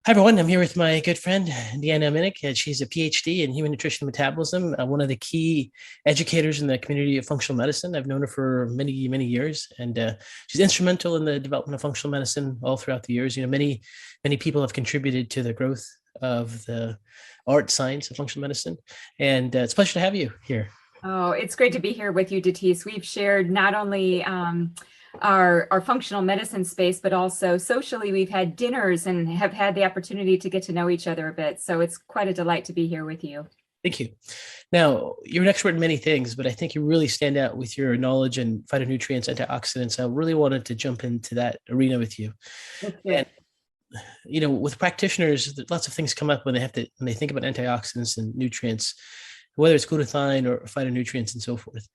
Hi, everyone. I'm here with my good friend, Deanna Minnick. She's a PhD in human nutrition and metabolism, one of the key educators in the community of functional medicine. I've known her for many, many years, and she's instrumental in the development of functional medicine all throughout the years. Many people have contributed to the growth of the art science of functional medicine, and it's a pleasure to have you here. Oh, it's great to be here with you, Datis. We've shared not only our functional medicine space, but also socially, we've had dinners and have had the opportunity to get to know each other a bit. So it's quite a delight to be here with you. Thank you. Now, you're an expert in many things, but I think you really stand out with your knowledge in phytonutrients, antioxidants. I really wanted to jump into that arena with you. That's And good. with practitioners, lots of things come up when they think about antioxidants and nutrients, whether it's glutathione or phytonutrients and so forth.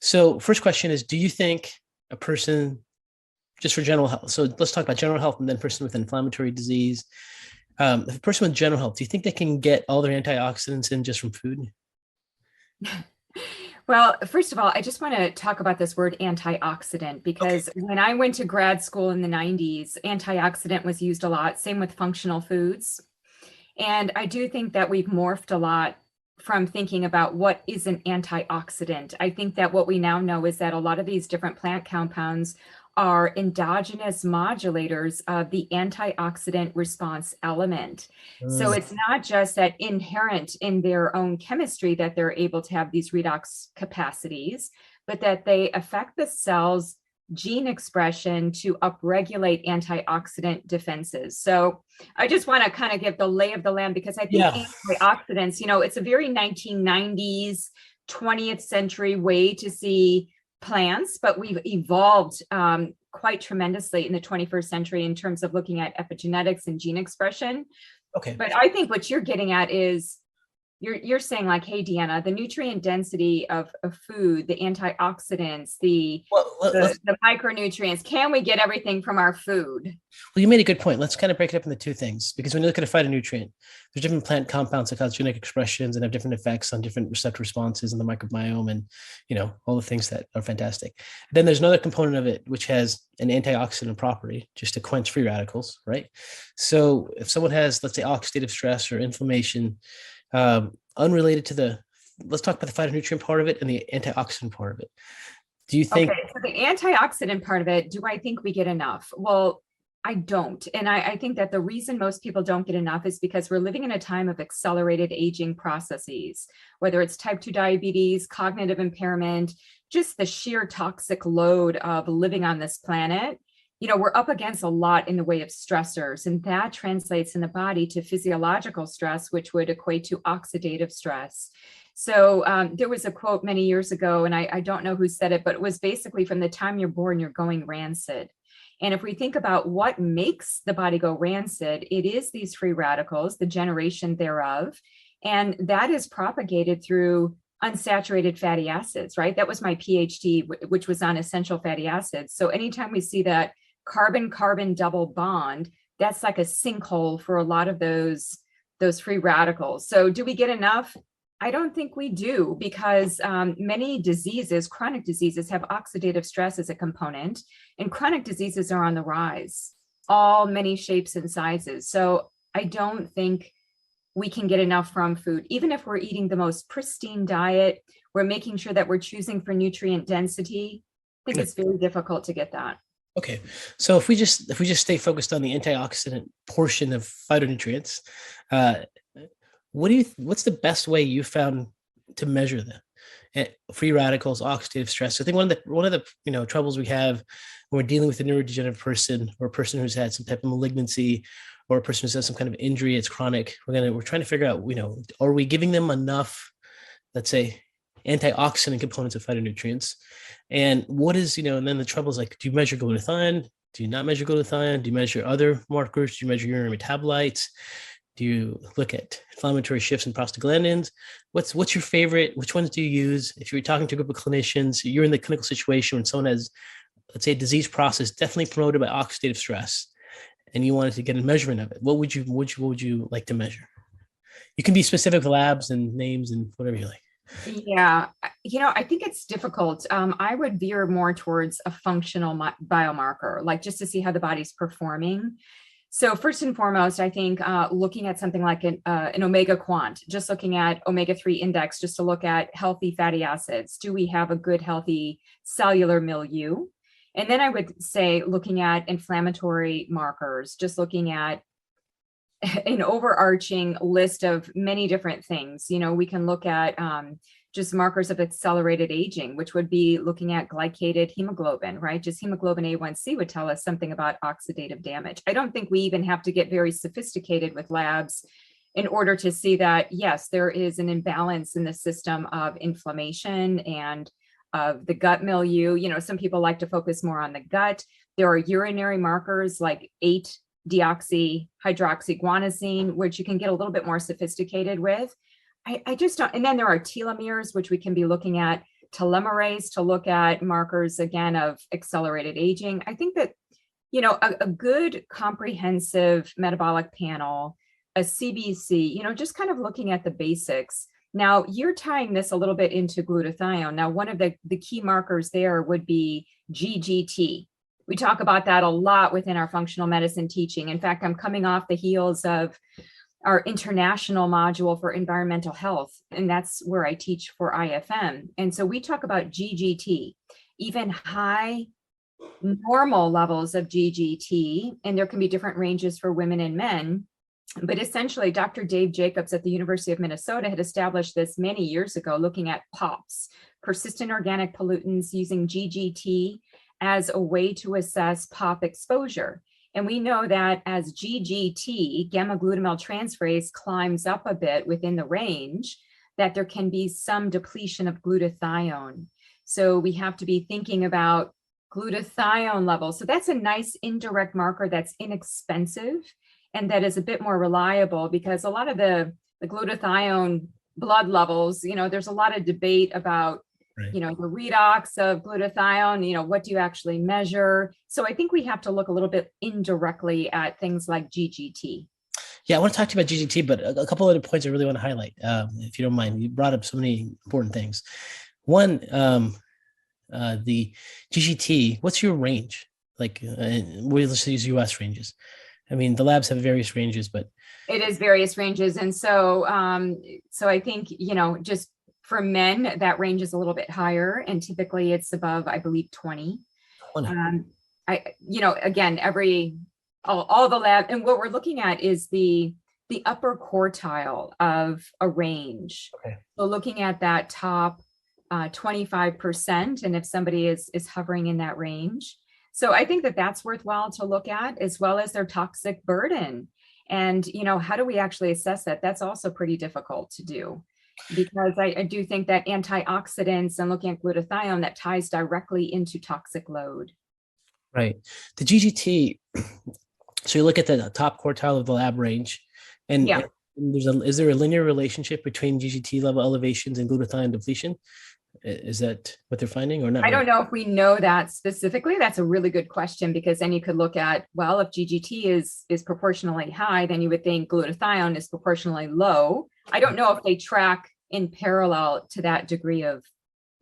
So, first question is, do you think a person, just for general health, so let's talk about general health and then person with inflammatory disease, if a person with general health, do you think they can get all their antioxidants in just from food? Well, first of all, I just want to talk about this word antioxidant Okay. because when I went to grad school in the 90s, antioxidant was used a lot. Same with functional foods. And I do think that we've morphed a lot from thinking about what is an antioxidant. I think that what we now know is that a lot of these different plant compounds are endogenous modulators of the antioxidant response element. So Mm, it's not just that inherent in their own chemistry that they're able to have these redox capacities, but that they affect the cell's gene expression to upregulate antioxidant defenses. So I just want to kind of give the lay of the land because I think yeah. antioxidants, it's a very 1990s, 20th century way to see plants, but we've evolved quite tremendously in the 21st century in terms of looking at epigenetics and gene expression. Okay. But I think what you're getting at is you're saying like, hey, Deanna, the nutrient density of food, the antioxidants, the Well, the, the micronutrients, can we get everything from our food? you made a good point. Let's kind of break it up into two things because when you look at a phytonutrient, there's different plant compounds that cause genetic expressions and have different effects on different receptor responses in the microbiome and all the things that are fantastic. Then there's another component of it which has an antioxidant property just to quench free radicals, right? So if someone has, let's say, oxidative stress or inflammation, unrelated to the, let's talk about the phytonutrient part of it and the antioxidant part of it. Do you think? Okay, so the antioxidant part of it, do I think we get enough? Well, I don't. And I think that the reason most people don't get enough is because we're living in a time of accelerated aging processes, whether it's type 2 diabetes, cognitive impairment, just the sheer toxic load of living on this planet. We're up against a lot in the way of stressors, and that translates in the body to physiological stress, which would equate to oxidative stress. So there was a quote many years ago, and I don't know who said it, but it was basically from the time you're born, you're going rancid. And if we think about what makes the body go rancid, it is these free radicals, the generation thereof. And that is propagated through unsaturated fatty acids, right? That was my PhD, which was on essential fatty acids. So anytime we see that carbon-carbon double bond, that's like a sinkhole for a lot of those free radicals. So do we get enough? I don't think we do because many diseases, chronic diseases, have oxidative stress as a component, and chronic diseases are on the rise, all many shapes and sizes. So I don't think we can get enough from food. Even if we're eating the most pristine diet, we're making sure that we're choosing for nutrient density. I think it's very difficult to get that. Okay, so if we just stay focused on the antioxidant portion of phytonutrients, uh, what's the best way you found to measure them? Free radicals, oxidative stress. I think one of the troubles we have when we're dealing with a neurodegenerative person or a person who's had some type of malignancy or a person who's had some kind of injury, it's chronic. We're trying to figure out, are we giving them enough, let's say, antioxidant components of phytonutrients? And what is, and then the trouble is like, do you measure glutathione? Do you not measure glutathione? Do you measure other markers? Do you measure urinary metabolites? Do you look at inflammatory shifts in prostaglandins? What's your favorite? Which ones do you use? If you're talking to a group of clinicians, you're in the clinical situation when someone has, let's say, a disease process definitely promoted by oxidative stress, and you wanted to get a measurement of it. What would you like to measure? You can be specific labs and names and whatever you like. Yeah, I think it's difficult. I would veer more towards a functional biomarker, like just to see how the body's performing. So first and foremost, I think looking at something like an omega quant, just looking at omega-3 index, just to look at healthy fatty acids. Do we have a good, healthy cellular milieu? And then I would say looking at inflammatory markers, just looking at an overarching list of many different things. We can look at just markers of accelerated aging, which would be looking at glycated hemoglobin, right? Just hemoglobin A1C would tell us something about oxidative damage. I don't think we even have to get very sophisticated with labs in order to see that, yes, there is an imbalance in the system of inflammation and of the gut milieu. Some people like to focus more on the gut. There are urinary markers like 8-deoxyhydroxyguanosine, which you can get a little bit more sophisticated with. I just don't, and then there are telomeres, which we can be looking at, telomerase to look at markers again of accelerated aging. I think that, a good comprehensive metabolic panel, a CBC, just kind of looking at the basics. Now you're tying this a little bit into glutathione. Now, one of the key markers there would be GGT. We talk about that a lot within our functional medicine teaching. In fact, I'm coming off the heels of our international module for environmental health, and that's where I teach for IFM. And so we talk about GGT, even high normal levels of GGT, and there can be different ranges for women and men. But essentially, Dr. Dave Jacobs at the University of Minnesota had established this many years ago, looking at POPs, persistent organic pollutants, using GGT as a way to assess POP exposure. And we know that as GGT, gamma glutamyl transferase, climbs up a bit within the range, that there can be some depletion of glutathione. So we have to be thinking about glutathione levels. So that's a nice indirect marker that's inexpensive and that is a bit more reliable, because a lot of the glutathione blood levels, there's a lot of debate about right, the redox of glutathione, what do you actually measure? So I think we have to look a little bit indirectly at things like GGT. Yeah, I want to talk to you about GGT, but a couple other points I really want to highlight, if you don't mind. You brought up so many important things. One, the GGT, what's your range? Like, let's use US ranges. I mean, the labs have various ranges, but it is various ranges. And so, so I think, just for men, that range is a little bit higher, and typically it's above, I believe, 20. Again, all the lab, and what we're looking at is the upper quartile of a range. Okay. So looking at that top 25%, and if somebody is hovering in that range. So I think that that's worthwhile to look at, as well as their toxic burden. And, how do we actually assess that? That's also pretty difficult to do, because I do think that antioxidants and looking at glutathione, that ties directly into toxic load. Right. The GGT, so you look at the top quartile of the lab range, and yeah, is there a linear relationship between GGT level elevations and glutathione depletion? Is that what they're finding or not? I don't know if we know that specifically. That's a really good question, because then you could look at, well, if GGT is proportionally high, then you would think glutathione is proportionally low. I don't know if they track in parallel to that degree of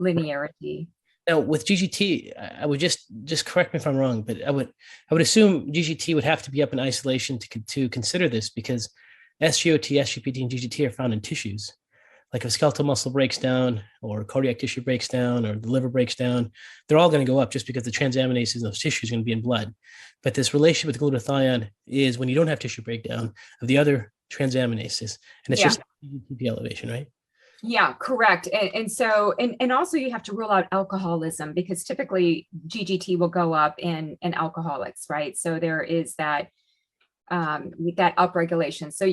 linearity. Now, with GGT, I would just correct me if I'm wrong, but I would assume GGT would have to be up in isolation to consider this, because SGOT, SGPT, and GGT are found in tissues. Like if skeletal muscle breaks down, or cardiac tissue breaks down, or the liver breaks down, they're all going to go up just because the transaminases in those tissues are going to be in blood. But this relationship with glutathione is when you don't have tissue breakdown of the other transaminases, and it's just GGT elevation, right? Yeah, correct. And so, and also you have to rule out alcoholism, because typically GGT will go up in alcoholics, right? So there is that upregulation. So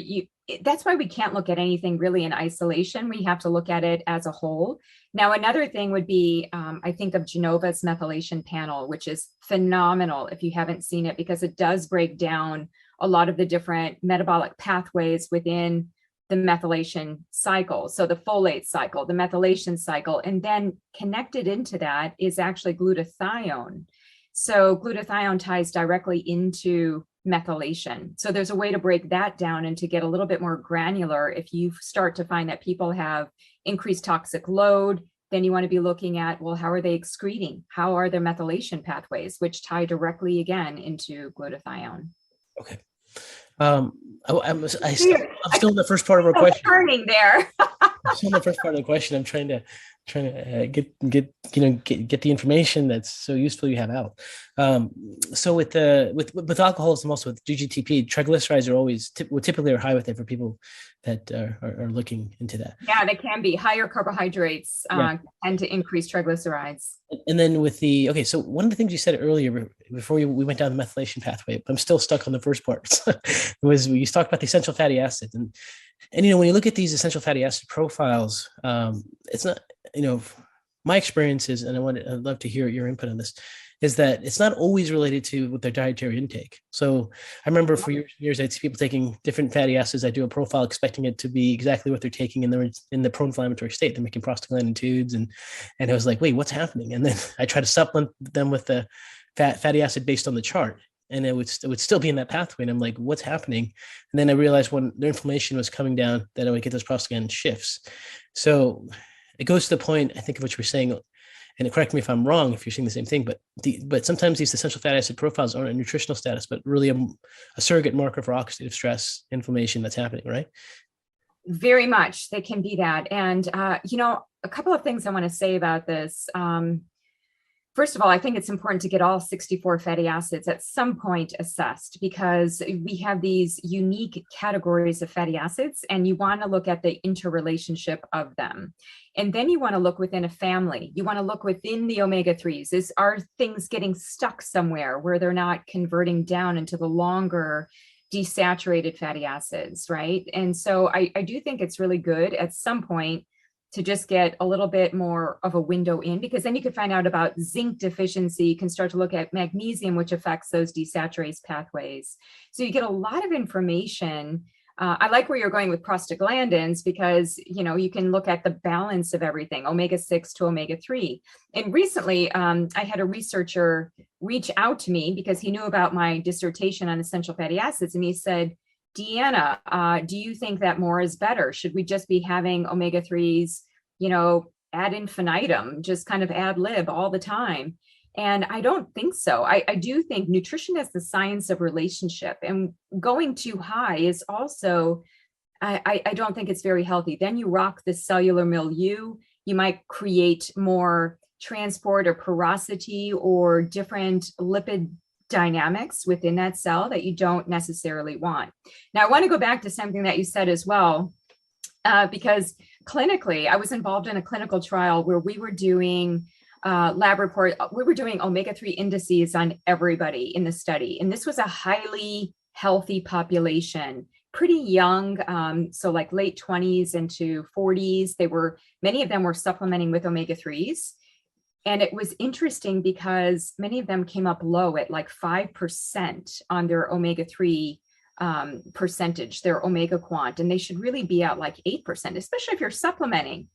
that's why we can't look at anything really in isolation. We have to look at it as a whole. Now, another thing would be, I think of Genova's methylation panel, which is phenomenal if you haven't seen it, because it does break down a lot of the different metabolic pathways within the methylation cycle. So the folate cycle, the methylation cycle, and then connected into that is actually glutathione. So glutathione ties directly into methylation. So there's a way to break that down and to get a little bit more granular. If you start to find that people have increased toxic load, then you want to be looking at, well, how are they excreting? How are their methylation pathways, which tie directly again into glutathione? Okay. Um, Here, I'm still in the first part of our still question. turning there. So in the first part of the question, I'm trying to get the information that's so useful you have out. Um, so with alcoholism, also with GGTP, triglycerides are always typically are high with it for people that are looking into that. Yeah, they can be. Higher carbohydrates Yeah. tend to increase triglycerides. And then with the okay, so one of the things you said earlier before we went down the methylation pathway, I'm still stuck on the first part. Was you talked about the essential fatty acids, and when you look at these essential fatty acid profiles, it's not my experiences, and I'd love to hear your input on this, is that it's not always related to with their dietary intake. So I remember for years I'd see people taking different fatty acids. I do a profile expecting it to be exactly what they're taking, and they're in the pro-inflammatory state. They're making prostaglandin 2s, and I was like, wait, what's happening? And then I try to supplement them with the fatty acid based on the chart, and it would still be in that pathway. And I'm like, what's happening? And then I realized when their inflammation was coming down, that I would get those prostaglandin shifts. So it goes to the point, I think, of what you were saying, and correct me if I'm wrong if you're seeing the same thing, but sometimes these essential fatty acid profiles aren't a nutritional status, but really a surrogate marker for oxidative stress, inflammation that's happening, right? Very much, they can be that. And a couple of things I want to say about this. First of all, I think it's important to get all 64 fatty acids at some point assessed, because we have these unique categories of fatty acids, and you want to look at the interrelationship of them. And then you want to look within a family. You want to look within the omega-3s. Are things getting stuck somewhere where they're not converting down into the longer desaturated fatty acids, right? And so I do think it's really good at some point to just get a little bit more of a window in, because then you can find out about zinc deficiency. You can start to look at magnesium, which affects those desaturase pathways. So you get a lot of information. I like where you're going with prostaglandins, because you can look at the balance of everything, omega-6 to omega-3. And recently, I had a researcher reach out to me because he knew about my dissertation on essential fatty acids, and he said, Deanna, do you think that more is better? Should we just be having omega-3s, ad infinitum, just kind of ad lib all the time? And I don't think so. I do think nutrition is the science of relationship, and going too high is also, I don't think it's very healthy. Then you rock the cellular milieu. You might create more transport or porosity or different lipid dynamics within that cell that you don't necessarily want. Now, I want to go back to something that you said as well, because clinically, I was involved in a clinical trial where we were doing we were doing omega-3 indices on everybody in the study. And this was a highly healthy population, pretty young, so like late 20s into 40s. Many of them were supplementing with omega-3s. And it was interesting because many of them came up low at like 5% on their omega-3 percentage, their omega quant, and they should really be at like 8%, especially if you're supplementing.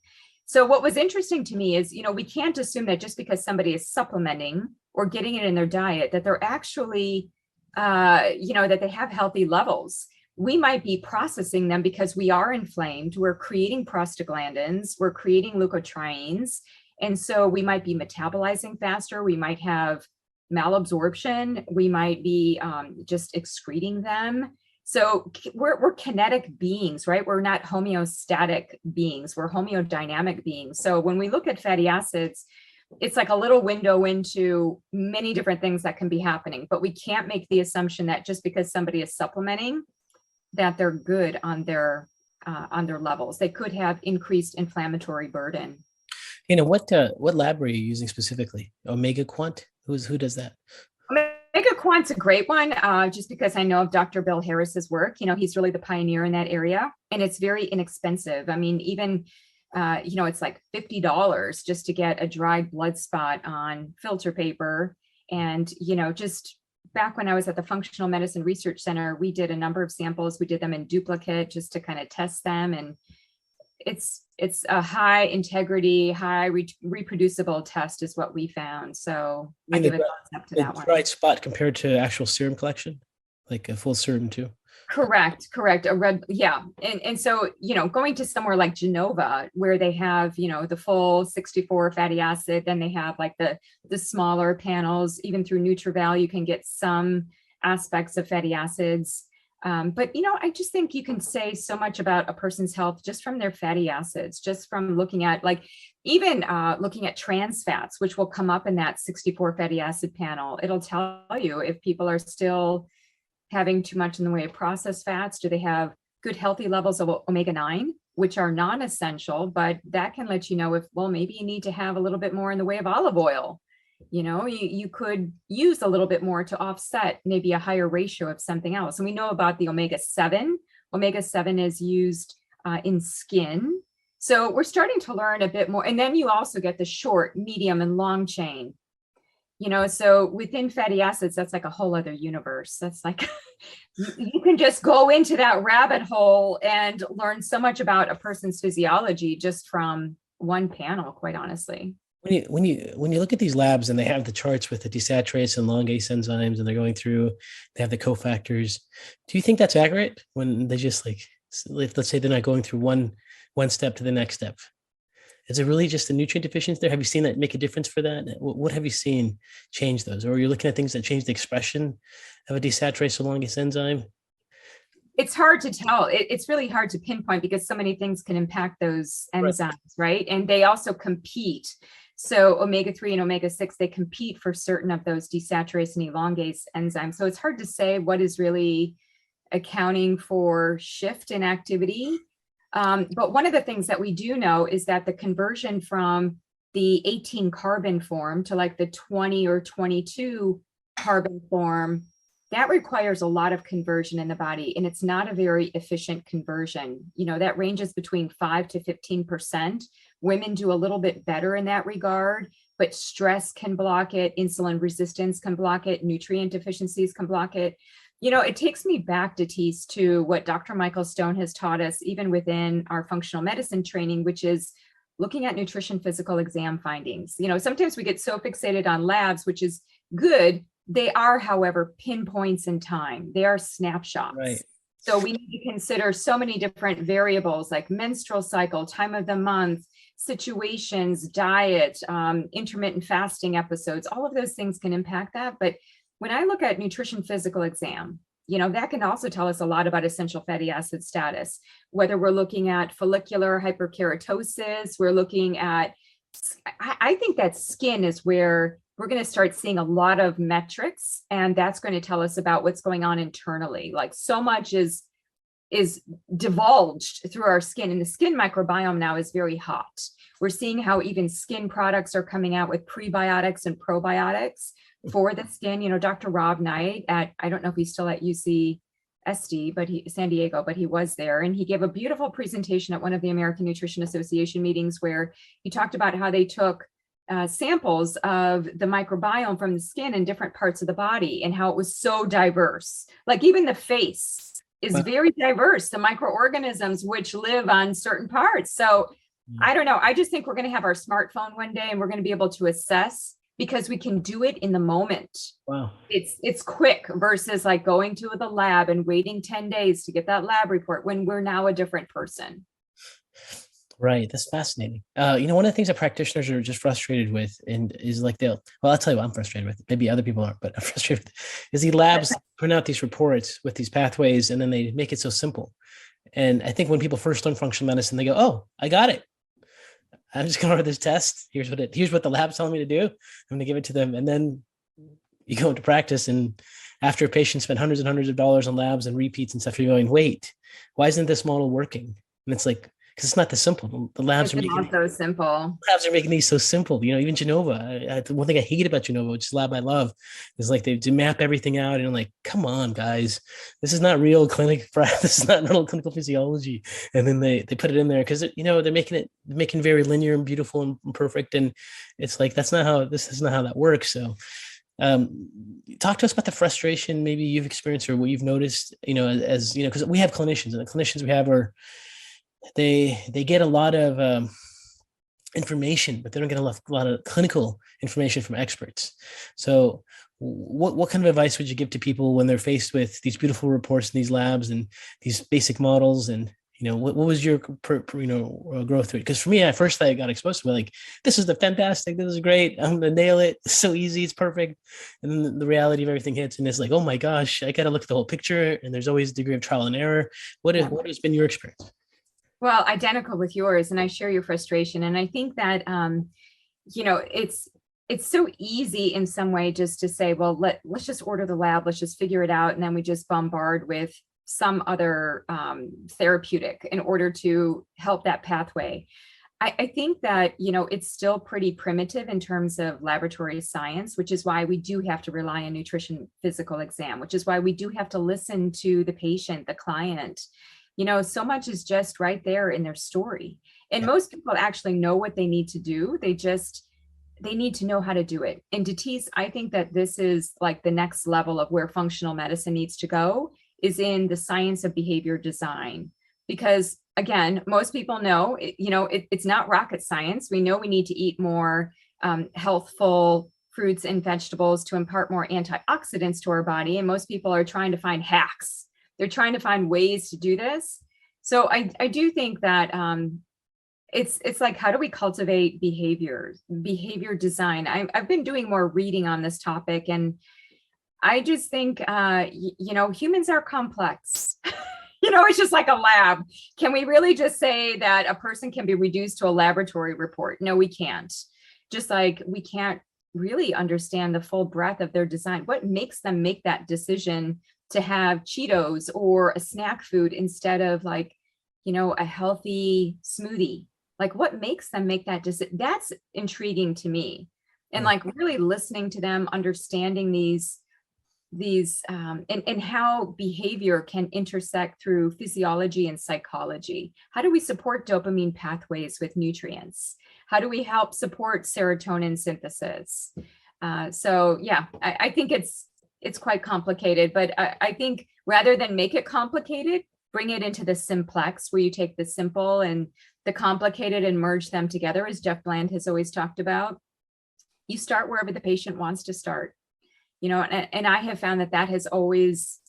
So what was interesting to me is, we can't assume that just because somebody is supplementing or getting it in their diet, that they're actually, that they have healthy levels. We might be processing them because we are inflamed. We're creating prostaglandins, we're creating leukotrienes. And so we might be metabolizing faster. We might have malabsorption. We might be just excreting them. So we're kinetic beings, right? We're not homeostatic beings. We're homeodynamic beings. So when we look at fatty acids, it's like a little window into many different things that can be happening. But we can't make the assumption that just because somebody is supplementing, that they're good on their levels. They could have increased inflammatory burden. What lab are you using specifically? Omega Quant? Who does that? Omega Quant's a great one, just because I know of Dr. Bill Harris's work. He's really the pioneer in that area, and it's very inexpensive. I mean, even it's like $50 just to get a dried blood spot on filter paper. And just back when I was at the Functional Medicine Research Center, we did a number of samples. We did them in duplicate just to kind of test them, and it's a high integrity, high reproducible test is what we found. So I give a thumbs up to that one. Right spot compared to actual serum collection, like a full serum too. Correct. A red, yeah. And so, going to somewhere like Genova, where they have, the full 64 fatty acid, then they have like the smaller panels. Even through NutriVal, you can get some aspects of fatty acids. But, I just think you can say so much about a person's health just from their fatty acids, just from looking at even looking at trans fats, which will come up in that 64 fatty acid panel. It'll tell you if people are still having too much in the way of processed fats. Do they have good healthy levels of omega-9, which are non-essential, but that can let you know if, well, maybe you need to have a little bit more in the way of olive oil. You could use a little bit more to offset maybe a higher ratio of something else. And we know about the omega-7. Omega-7 is used in skin. So we're starting to learn a bit more. And then you also get the short, medium, and long chain. So within fatty acids, that's like a whole other universe. That's like, you can just go into that rabbit hole and learn so much about a person's physiology just from one panel, quite honestly. When you look at these labs and they have the charts with the desaturates and longase enzymes and they're going through, they have the cofactors. Do you think that's accurate when they just let's say they're not going through one step to the next step? Is it really just the nutrient deficiency there? Have you seen that make a difference for that? What have you seen change those? Or you're looking at things that change the expression of a desaturase or longase enzyme? It's hard to tell. It's really hard to pinpoint because so many things can impact those enzymes, right? And they also compete. So omega-3 and omega-6, they compete for certain of those desaturase and elongase enzymes. So it's hard to say what is really accounting for shift in activity. But one of the things that we do know is that the conversion from the 18 carbon form to like the 20 or 22 carbon form, that requires a lot of conversion in the body. And it's not a very efficient conversion. That ranges between 5 to 15%. Women do a little bit better in that regard, but stress can block it. Insulin resistance can block it. Nutrient deficiencies can block it. It takes me back to what Dr. Michael Stone has taught us, even within our functional medicine training, which is looking at nutrition physical exam findings. Sometimes we get so fixated on labs, which is good. They are, however, pinpoints in time. They are snapshots. Right. So we need to consider so many different variables like menstrual cycle, time of the month, situations, diet, intermittent fasting episodes. All of those things can impact that. But when I look at nutrition physical exam, that can also tell us a lot about essential fatty acid status, whether we're looking at follicular hyperkeratosis, we're looking at, I think that skin is where we're going to start seeing a lot of metrics, and that's going to tell us about what's going on internally. Like so much is divulged through our skin, and the skin microbiome now is very hot. We're seeing how even skin products are coming out with prebiotics and probiotics for the skin. Dr. Rob Knight I don't know if he's still at UCSD, but San Diego, but he was there, and he gave a beautiful presentation at one of the American Nutrition Association meetings where he talked about how they took samples of the microbiome from the skin in different parts of the body and how it was so diverse. Like even the face is very diverse, the microorganisms which live on certain parts. So I don't know. I just think we're going to have our smartphone one day and we're going to be able to assess because we can do it in the moment. Wow. It's quick versus like going to the lab and waiting 10 days to get that lab report when we're now a different person. Right. That's fascinating. One of the things that practitioners are just frustrated with and is like I'll tell you what I'm frustrated with. Maybe other people aren't, but I'm frustrated with, is the labs print out these reports with these pathways and then they make it so simple. And I think when people first learn functional medicine, they go, oh, I got it. I'm just going to order this test. Here's what the lab's telling me to do. I'm going to give it to them. And then you go into practice, and after a patient spent hundreds and hundreds of dollars on labs and repeats and stuff, you're going, wait, why isn't this model working? And it's like, because it's not that simple. The labs are making so simple. Labs are making these so simple. Even Genova. One thing I hate about Genova, which is a lab I love, is like they map everything out, and I'm like, come on, guys, this is not real clinic. This is not real clinical physiology. And then they put it in there because they're making very linear and beautiful and perfect, and it's like this is not how that works. So. Talk to us about the frustration maybe you've experienced or what you've noticed, as because we have clinicians, and the clinicians we have are. They get a lot of information, but they don't get a lot of clinical information from experts. So what kind of advice would you give to people when they're faced with these beautiful reports in these labs and these basic models? And, what was your growth rate? Because for me, at first I got exposed to it, like, this is the fantastic, this is great, I'm gonna nail it, it's so easy, it's perfect. And then the reality of everything hits, and it's like, oh my gosh, I gotta look at the whole picture, and there's always a degree of trial and error. Yeah. What has been your experience? Well, identical with yours, and I share your frustration. And I think that it's so easy in some way just to say, well, let's just order the lab, let's just figure it out, and then we just bombard with some other therapeutic in order to help that pathway. I think that, it's still pretty primitive in terms of laboratory science, which is why we do have to rely on nutrition physical exam, which is why we do have to listen to the patient, the client. So much is just right there in their story. And most people actually know what they need to do. They need to know how to do it. And Datis, I think that this is like the next level of where functional medicine needs to go, is in the science of behavior design. Because again, most people know, it's not rocket science. We know we need to eat more healthful fruits and vegetables to impart more antioxidants to our body. And most people are trying to find hacks. They're trying to find ways to do this. So I do think that it's like, how do we cultivate behavior design? I've been doing more reading on this topic, and I just think, humans are complex. It's just like a lab. Can we really just say that a person can be reduced to a laboratory report? No, we can't. Just like we can't really understand the full breadth of their design. What makes them make that decision to have Cheetos or a snack food instead of a healthy smoothie? Like, what makes them make that decision? That's intriguing to me. And like really listening to them, understanding these and how behavior can intersect through physiology and psychology. How do we support dopamine pathways with nutrients? How do we help support serotonin synthesis? I think it's quite complicated, but I think rather than make it complicated, bring it into the simplex, where you take the simple and the complicated and merge them together, as Jeff Bland has always talked about. You start wherever the patient wants to start. And I have found that has always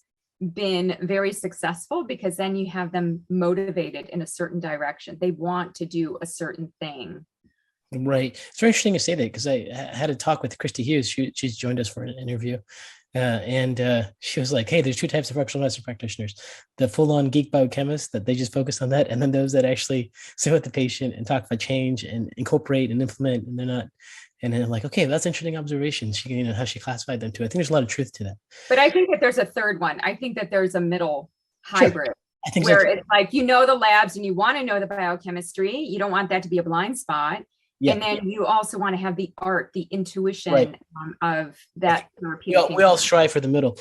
been very successful, because then you have them motivated in a certain direction. They want to do a certain thing. Right. It's very interesting to say that, because I had a talk with Christy Hughes. She's joined us for an interview. And she was like, hey, there's two types of functional medicine practitioners: the full-on geek biochemists that they just focus on that, and then those that actually sit with the patient and talk about change and incorporate and implement, and they're not. And then I'm like, okay, that's interesting observation. How she classified them too. I think there's a lot of truth to that. But I think that there's a third one. I think that there's a middle hybrid. Sure. I think where it's like, the labs and you want to know the biochemistry. You don't want that to be a blind spot. Yeah. And then you also want to have the art, the intuition of that therapeutic. We all strive for the middle.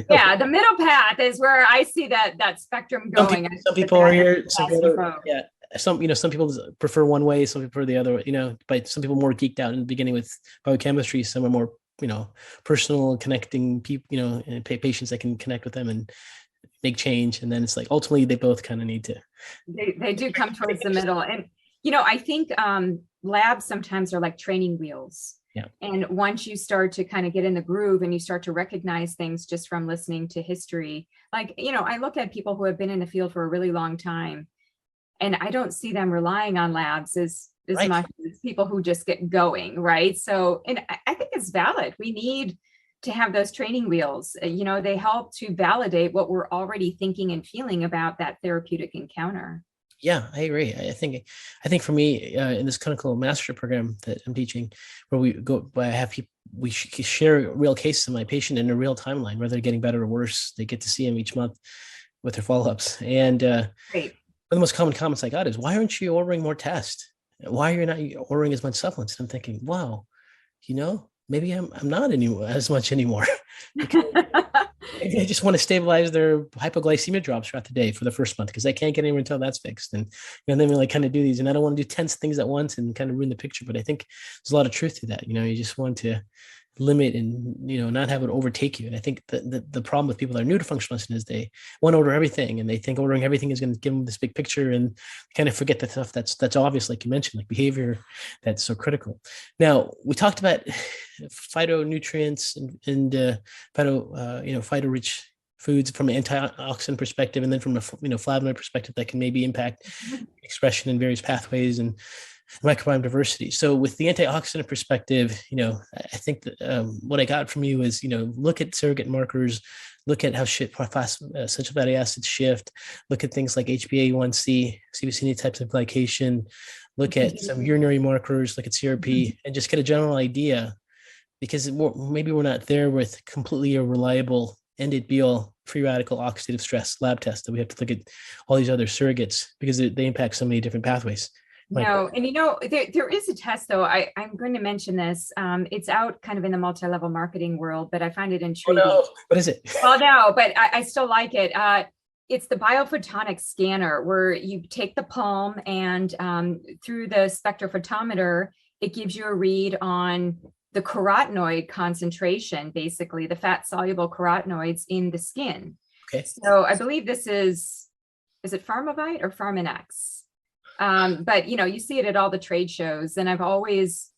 Yeah, the middle path is where I see that spectrum going. Some people are here. Some people prefer one way, some people prefer the other. But some people more geeked out in the beginning with biochemistry. Some are more, personal, connecting people, and patients that can connect with them and make change. And then it's like ultimately they both kind of need to. They do come towards the middle, and I think labs sometimes are like training wheels. Yeah. And once you start to kind of get in the groove and you start to recognize things just from listening to history, like, I look at people who have been in the field for a really long time, and I don't see them relying on labs as much as people who just get going. Right. So, and I think it's valid. We need to have those training wheels. They help to validate what we're already thinking and feeling about that therapeutic encounter. Yeah, I agree. I think for me, in this clinical mastership program that I'm teaching, where we share real cases of my patient in a real timeline, whether they're getting better or worse. They get to see them each month with their follow-ups. And one of the most common comments I got is, why aren't you ordering more tests? Why are you not ordering as much supplements? And I'm thinking, wow, maybe I'm not as much anymore. Maybe I just want to stabilize their hypoglycemia drops throughout the day for the first month, because I can't get anywhere until that's fixed. And then we kind of do these, and I don't want to do 10 things at once and kind of ruin the picture. But I think there's a lot of truth to that. You just want to limit and not have it overtake you. And I think the problem with people that are new to functional medicine is they want to order everything, and they think ordering everything is going to give them this big picture, and kind of forget the stuff that's obvious, like you mentioned, like behavior, that's so critical. Now, we talked about phytonutrients and phyto-rich foods from an antioxidant perspective, and then from a flavonoid perspective that can maybe impact expression in various pathways and microbiome diversity. So with the antioxidant perspective, I think that what I got from you is, look at surrogate markers, look at how essential fatty acids shift, look at things like HbA1c, CBC types of glycation, look at some urinary markers, look at CRP, and just get a general idea, because maybe we're not there with completely a reliable end be all free radical oxidative stress lab test, that we have to look at all these other surrogates because they impact so many different pathways. No, and there is a test though. I'm going to mention this. It's out kind of in the multi-level marketing world, but I find it intriguing. Oh, no. What is it? Well, no, but I still like it. It's the biophotonic scanner, where you take the palm and through the spectrophotometer, it gives you a read on the carotenoid concentration, basically the fat soluble carotenoids in the skin. Okay. So I believe this is it Pharmavite or Pharmanex? But you see it at all the trade shows, and I've always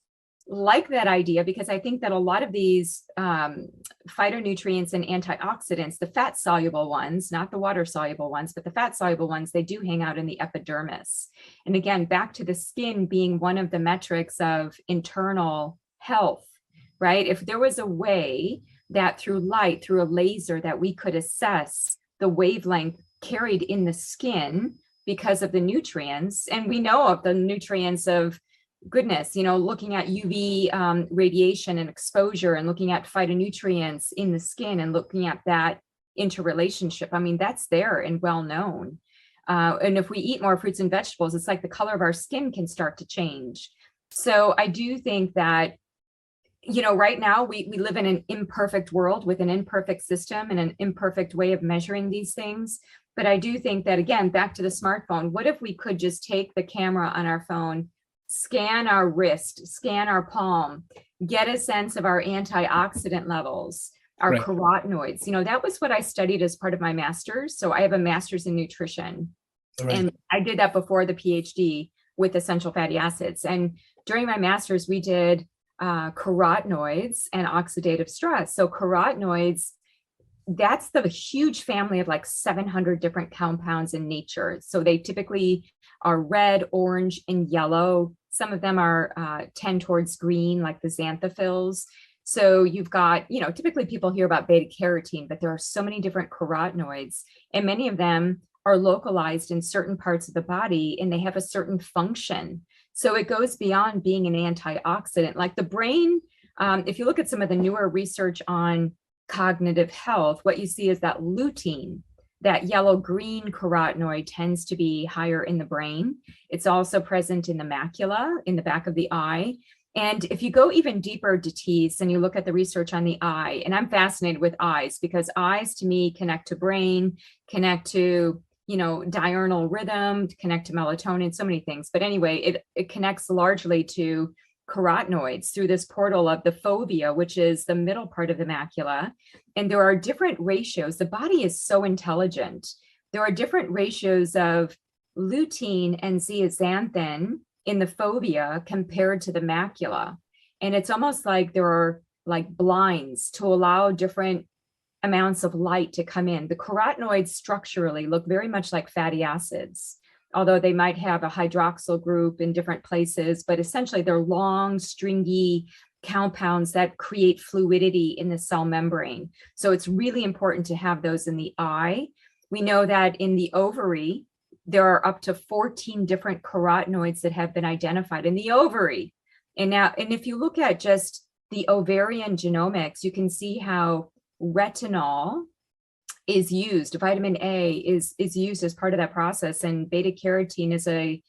liked that idea because I think that a lot of these phytonutrients and antioxidants, the fat soluble ones, not the water soluble ones, but the fat soluble ones, they do hang out in the epidermis. And again, back to the skin being one of the metrics of internal health, right? If there was a way that through light, through a laser, that we could assess the wavelength carried in the skin because of the nutrients, and we know of the nutrients of goodness, looking at UV radiation and exposure, and looking at phytonutrients in the skin, and looking at that interrelationship. I mean, that's there and well known. And if we eat more fruits and vegetables, it's like the color of our skin can start to change. So I do think that, right now we live in an imperfect world with an imperfect system and an imperfect way of measuring these things. But I do think that, again, back to the smartphone, what if we could just take the camera on our phone, scan our wrist, scan our palm, get a sense of our antioxidant levels, our right. carotenoids. That was what I studied as part of my master's. So I have a master's in nutrition. Right. And I did that before the PhD with essential fatty acids. And during my master's, we did carotenoids and oxidative stress. So carotenoids, that's the huge family of like 700 different compounds in nature. So they typically are red, orange, and yellow. Some of them are tend towards green, like the xanthophylls. So you've got, typically people hear about beta carotene, but there are so many different carotenoids, and many of them are localized in certain parts of the body, and they have a certain function. So it goes beyond being an antioxidant. Like the brain, if you look at some of the newer research on cognitive health, what you see is that lutein, that yellow-green carotenoid, tends to be higher in the brain. It's also present in the macula, in the back of the eye. And if you go even deeper, Datis, and you look at the research on the eye, and I'm fascinated with eyes because eyes to me connect to brain, connect to, diurnal rhythm, connect to melatonin, so many things. But anyway, it connects largely to carotenoids through this portal of the fovea, which is the middle part of the macula. And there are different ratios. The body is so intelligent. There are different ratios of lutein and zeaxanthin in the fovea compared to the macula. And it's almost like there are like blinds to allow different amounts of light to come in. The carotenoids structurally look very much like fatty acids, although they might have a hydroxyl group in different places, but essentially they're long, stringy compounds that create fluidity in the cell membrane. So it's really important to have those in the eye. We know that in the ovary, there are up to 14 different carotenoids that have been identified in the ovary. And if you look at just the ovarian genomics, you can see how retinol is used. Vitamin A is used as part of that process, and beta carotene is a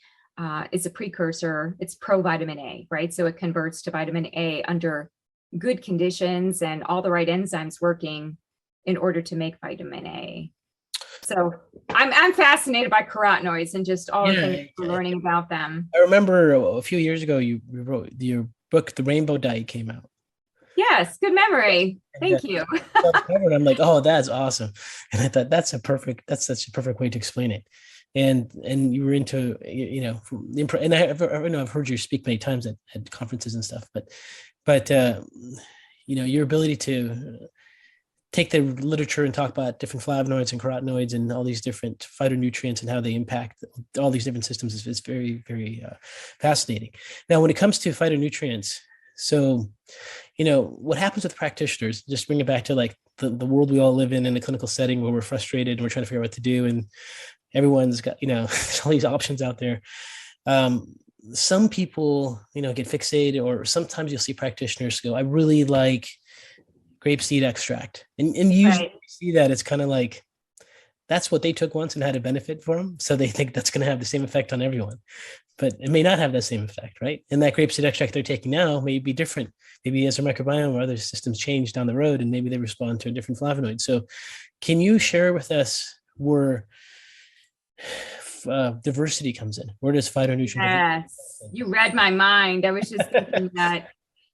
precursor. It's provitamin A, right? So it converts to vitamin A under good conditions and all the right enzymes working in order to make vitamin A. So I'm fascinated by carotenoids and just all the things we're learning about them. I remember a few years ago you wrote your book, The Rainbow Diet, came out. Yes, good memory. Thank you. I'm like, oh, that's awesome. And I thought that's such a perfect way to explain it. And you were into, and I know I've heard you speak many times at conferences and stuff, but your ability take the literature and talk about different flavonoids and carotenoids and all these different phytonutrients and how they impact all these different systems is very, very fascinating. Now, when it comes to phytonutrients, so, what happens with practitioners, just bring it back to like the world we all live in a clinical setting where we're frustrated and we're trying to figure out what to do. And everyone's got, there's all these options out there. Some people, get fixated, or sometimes you'll see practitioners go, I really like grapeseed extract. And usually Right. you see that it's kind of like, that's what they took once and had a benefit for them. So they think that's going to have the same effect on everyone, but it may not have that same effect, right? And that grapeseed extract they're taking now may be different. Maybe as their microbiome or other systems change down the road, and maybe they respond to a different flavonoid. So can you share with us where diversity comes in? Where does phytonutrient diversity Yes, you read my mind. I was just thinking that,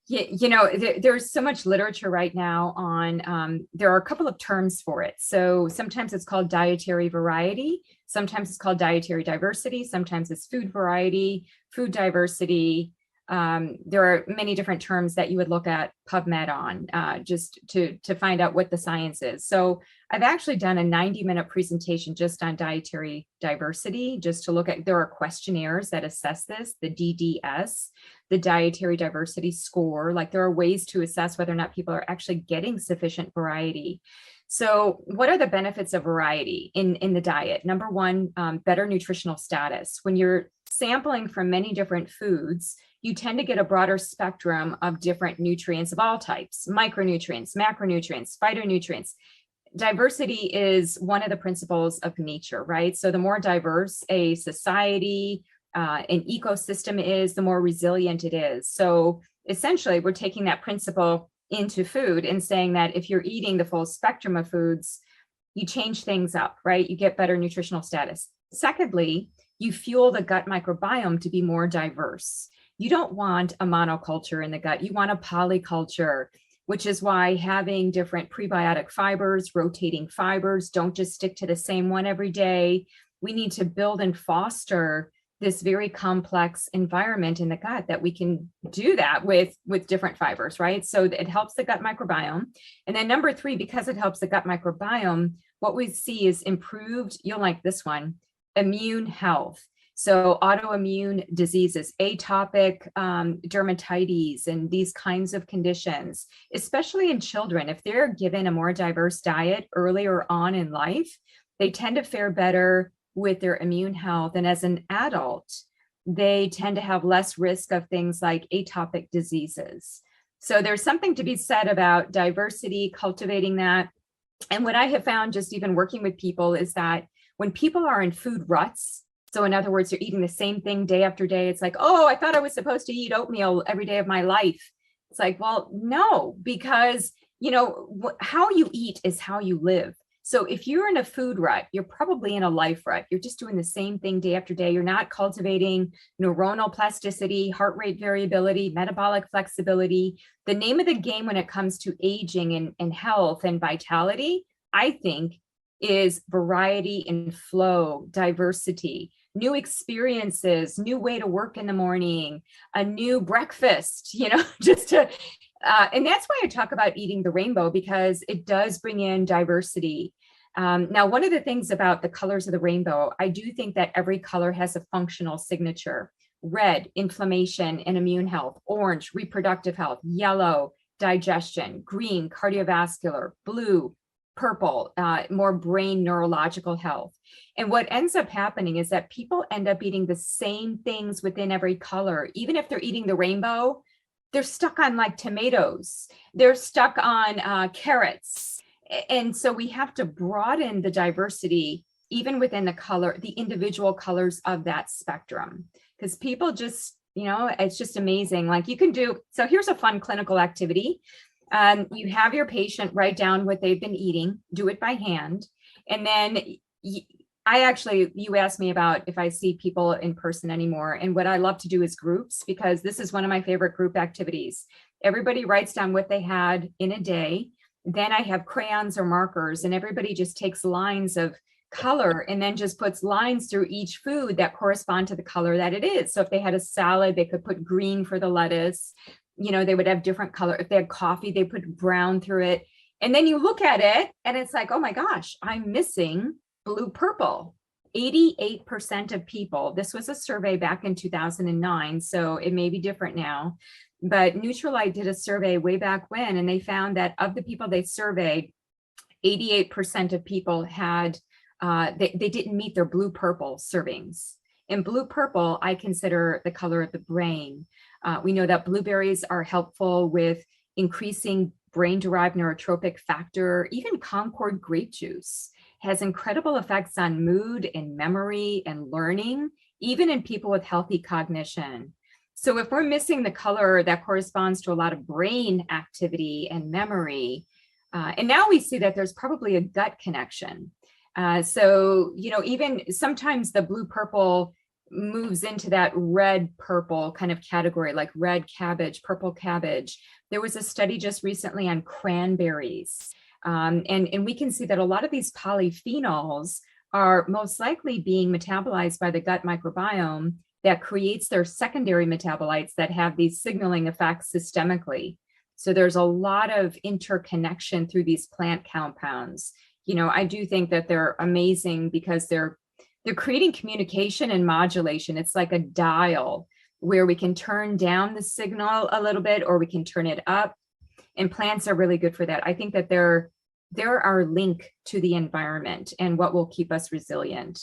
there's so much literature right now on, there are a couple of terms for it. So sometimes it's called dietary variety, sometimes it's called dietary diversity, sometimes it's food variety, food diversity. There are many different terms that you would look at PubMed on, just to find out what the science is. So I've actually done a 90-minute presentation just on dietary diversity, just to look at, there are questionnaires that assess this, the DDS, the dietary diversity score. Like, there are ways to assess whether or not people are actually getting sufficient variety. So what are the benefits of variety in the diet? Number one, better nutritional status. When you're sampling from many different foods, you tend to get a broader spectrum of different nutrients of all types, micronutrients, macronutrients, phytonutrients. Diversity is one of the principles of nature, right? So the more diverse a society, an ecosystem is, the more resilient it is. So essentially, we're taking that principle into food and saying that if you're eating the full spectrum of foods, you change things up, right? You get better nutritional status. Secondly, you fuel the gut microbiome to be more diverse. You don't want a monoculture in the gut. You want a polyculture, which is why having different prebiotic fibers, rotating fibers, don't just stick to the same one every day. We need to build and foster this very complex environment in the gut that we can do that with different fibers, right? So it helps the gut microbiome. And then number three, because it helps the gut microbiome, what we see is improved, you'll like this one, immune health. So autoimmune diseases, atopic dermatitis, and these kinds of conditions, especially in children, if they're given a more diverse diet earlier on in life, they tend to fare better with their immune health. And as an adult, they tend to have less risk of things like atopic diseases. So there's something to be said about diversity, cultivating that. And what I have found just even working with people is that when people are in food ruts, so in other words, you're eating the same thing day after day, it's like, oh, I thought I was supposed to eat oatmeal every day of my life. It's like, well, no, because, how you eat is how you live. So if you're in a food rut, you're probably in a life rut. You're just doing the same thing day after day. You're not cultivating neuronal plasticity, heart rate variability, metabolic flexibility. The name of the game when it comes to aging and health and vitality, I think, is variety and flow, diversity, new experiences, new way to work in the morning, a new breakfast, just to, and that's why I talk about eating the rainbow, because it does bring in diversity. Now, one of the things about the colors of the rainbow, I do think that every color has a functional signature. Red, inflammation and immune health; orange, reproductive health; yellow, digestion; green, cardiovascular; blue, purple, more brain neurological health. And what ends up happening is that people end up eating the same things within every color. Even if they're eating the rainbow, they're stuck on like tomatoes, they're stuck on carrots. And so we have to broaden the diversity even within the individual colors of that spectrum, because people just, it's just amazing. Like you can do, so here's a fun clinical activity. You have your patient write down what they've been eating, do it by hand. And then you asked me about if I see people in person anymore. And what I love to do is groups, because this is one of my favorite group activities. Everybody writes down what they had in a day. Then I have crayons or markers, and everybody just takes lines of color and then just puts lines through each food that correspond to the color that it is. So if they had a salad, they could put green for the lettuce. They would have different color. If they had coffee, they put brown through it. And then you look at it and it's like, oh my gosh, I'm missing blue purple. 88% of people, this was a survey back in 2009, so it may be different now, but Nutrilite did a survey way back when, and they found that of the people they surveyed, 88% of people had, they didn't meet their blue purple servings. And blue purple, I consider the color of the brain. We know that blueberries are helpful with increasing brain-derived neurotropic factor. Even Concord grape juice has incredible effects on mood and memory and learning, even in people with healthy cognition. So if we're missing the color that corresponds to a lot of brain activity and memory, and now we see that there's probably a gut connection. So, you know, even sometimes the blue purple moves into that red purple kind of category, like red cabbage, purple cabbage. There was a study just recently on cranberries. And we can see that a lot of these polyphenols are most likely being metabolized by the gut microbiome that creates their secondary metabolites that have these signaling effects systemically. So there's a lot of interconnection through these plant compounds. You know, I do think that they're amazing because they're creating communication and modulation. It's like a dial where we can turn down the signal a little bit or we can turn it up. And plants are really good for that. I think that they're our link to the environment and what will keep us resilient.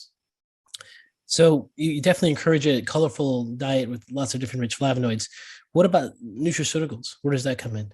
So you definitely encourage a colorful diet with lots of different rich flavonoids. What about nutraceuticals? Where does that come in?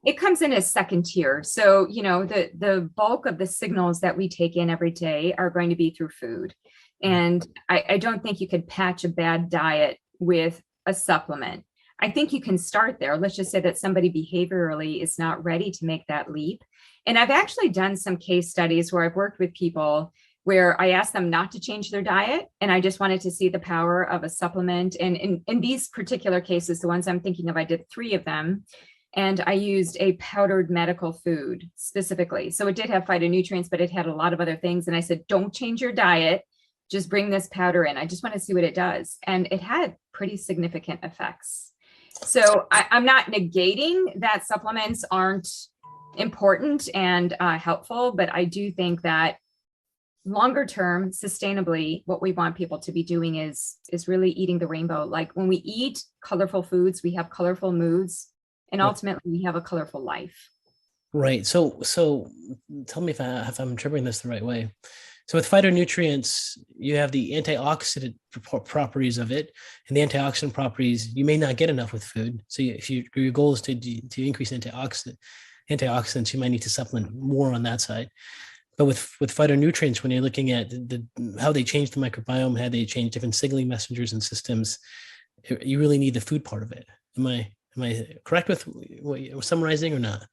It comes in as second tier. So, you know, the bulk of the signals that we take in every day are going to be through food. And I don't think you could patch a bad diet with a supplement. I think you can start there. Let's just say that somebody behaviorally is not ready to make that leap. And I've actually done some case studies where I've worked with people where I asked them not to change their diet. And I just wanted to see the power of a supplement. And in these particular cases, the ones I'm thinking of, I did 3 of them. And I used a powdered medical food specifically. So it did have phytonutrients, but it had a lot of other things. And I said, don't change your diet. Just bring this powder in. I just want to see what it does. And it had pretty significant effects. So I'm not negating that supplements aren't important and helpful, but I do think that longer term, sustainably, what we want people to be doing is really eating the rainbow. Like when we eat colorful foods, we have colorful moods, and ultimately we have a colorful life. Right. So tell me if I'm interpreting this the right way. So with phytonutrients, you have the antioxidant properties of it, and the antioxidant properties you may not get enough with food. So if your goal is to increase antioxidants, you might need to supplement more on that side. But with phytonutrients, when you're looking at how they change the microbiome, how they change different signaling messengers and systems, you really need the food part of it. Am I correct with what you're summarizing or not?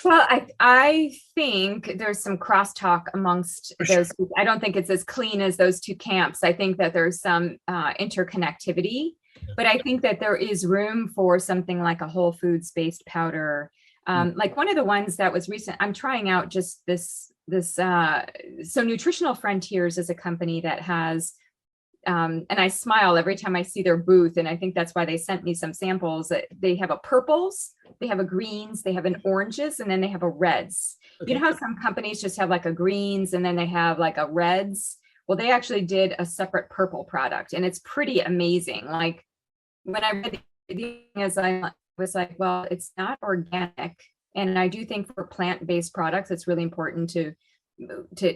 Well, I think there's some crosstalk amongst those. Sure. I don't think it's as clean as those two camps. I think that there's some interconnectivity, but I think that there is room for something like a whole foods based powder. Like one of the ones that was recent, I'm trying out just this, so Nutritional Frontiers is a company that has, and I smile every time I see their booth. And I think that's why they sent me some samples. They have a purples, they have a greens, they have an oranges, and then they have a reds. Okay. You know how some companies just have like a greens and then they have like a reds? Well, they actually did a separate purple product, and it's pretty amazing. Like when I read the as I was like, well, it's not organic. And I do think for plant-based products, it's really important to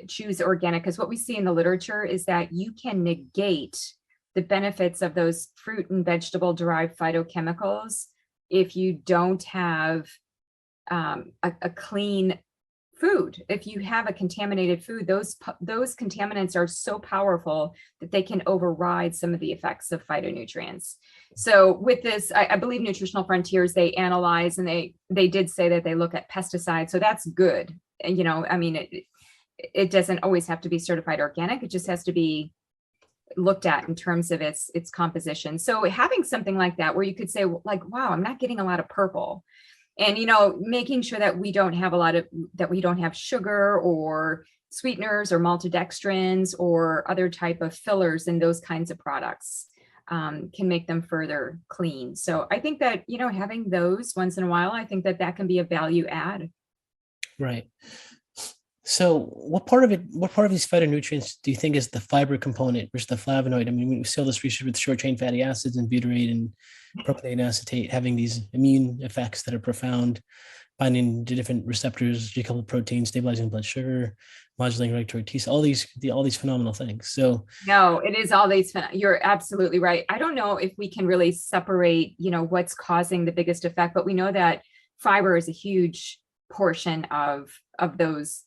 choose organic, because what we see in the literature is that you can negate the benefits of those fruit and vegetable derived phytochemicals if you don't have a clean food. If you have a contaminated food, those contaminants are so powerful that they can override some of the effects of phytonutrients. So with this, I believe Nutritional Frontiers, they analyze, and they did say that they look at pesticides. So that's good. And, you know, I mean, it doesn't always have to be certified organic. It just has to be looked at in terms of its composition. So having something like that, where you could say like, wow, I'm not getting a lot of purple. And, you know, making sure that we don't have sugar or sweeteners or maltodextrins or other type of fillers in those kinds of products can make them further clean. So I think that, you know, having those once in a while, I think that can be a value add. Right. So what part of these phytonutrients do you think is the fiber component versus the flavonoid? I mean, we see all this research with short chain fatty acids and butyrate and propionate acetate having these immune effects that are profound, binding to different receptors, decoupled proteins, stabilizing blood sugar, modulating regulatory T cell, all these phenomenal things. So No, it is all these. You're absolutely right. I don't know if we can really separate, what's causing the biggest effect, but we know that fiber is a huge portion of those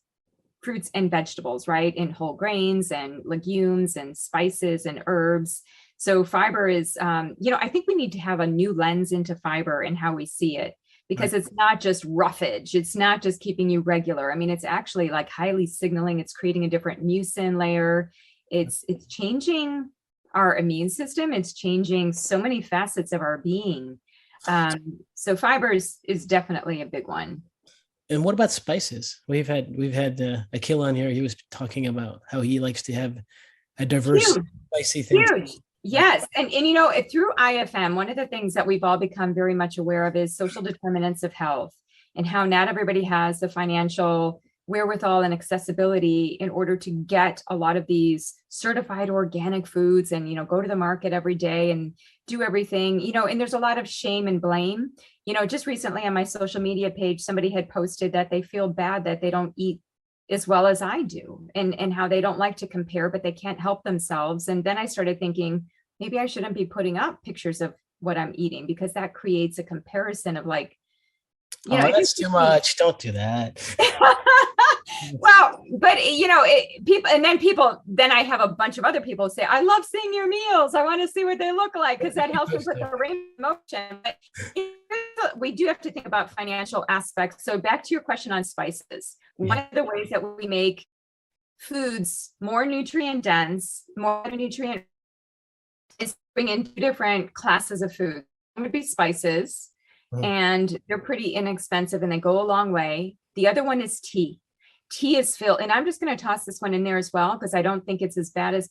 fruits and vegetables, right? In whole grains and legumes and spices and herbs. So fiber is, I think we need to have a new lens into fiber and how we see it, because right. it's not just roughage. It's not just keeping you regular. I mean, it's actually like highly signaling. It's creating a different mucin layer. It's changing our immune system. It's changing so many facets of our being. So fiber is definitely a big one. And what about spices? We've had Akil on here. He was talking about how he likes to have a diverse Huge, spicy things. huge. Right. Yes. And through IFM, one of the things that we've all become very much aware of is social determinants of health, and how not everybody has the financial wherewithal and accessibility in order to get a lot of these certified organic foods and, go to the market every day and do everything, and there's a lot of shame and blame. Just recently on my social media page, somebody had posted that they feel bad that they don't eat as well as I do, and how they don't like to compare, but they can't help themselves. And then I started thinking, maybe I shouldn't be putting up pictures of what I'm eating, because that creates a comparison of like, Oh, that's too much. Don't do that. well, but then I have a bunch of other people say, I love seeing your meals. I want to see what they look like, because that helps me put the range of motion. But we do have to think about financial aspects. So back to your question on spices. One of the ways that we make foods more nutrient dense, more nutrient, is bring in two different classes of food. One would be spices, and they're pretty inexpensive and they go a long way. The other one is tea. Tea is filled, and I'm just going to toss this one in there as well, because I don't think it's as bad as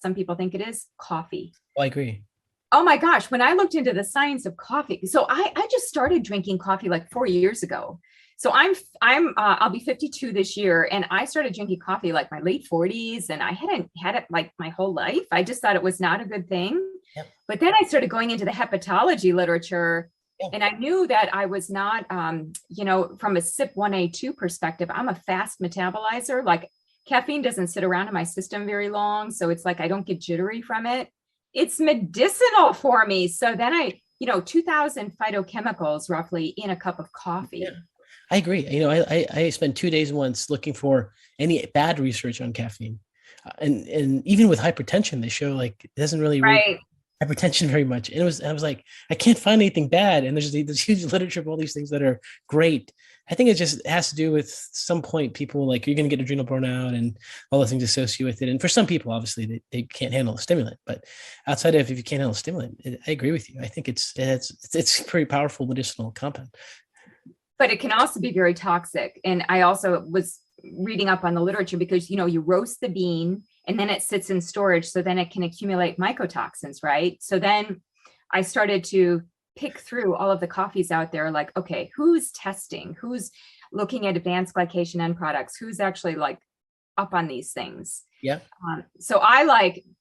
some people think it is. Coffee. I agree. Oh my gosh, when I looked into the science of coffee, so I just started drinking coffee like 4 years ago. So I'll be 52 this year, and I started drinking coffee like my late 40s, and I hadn't had it like my whole life. I just thought it was not a good thing. Yep. But then I started going into the hepatology literature, and I knew that I was not, from a CYP1A2 perspective, I'm a fast metabolizer. Like caffeine doesn't sit around in my system very long. So it's like I don't get jittery from it. It's medicinal for me. So then 2,000 phytochemicals roughly in a cup of coffee. Yeah, I agree. I spent 2 days once looking for any bad research on caffeine. And even with hypertension, they show like it doesn't really right. Hypertension very much. And I was like, I can't find anything bad. And there's this huge literature of all these things that are great. I think it has to do with some point people like you're going to get adrenal burnout and all the things associated with it. And for some people, obviously they can't handle the stimulant, but outside of if you can't handle the stimulant, I agree with you. I think it's a pretty powerful medicinal compound. But it can also be very toxic. And I also was reading up on the literature, because, you roast the bean and then it sits in storage. So then it can accumulate mycotoxins, right? So then I started to pick through all of the coffees out there, like, okay, who's testing? Who's looking at advanced glycation end products? Who's actually like up on these things? Yeah. So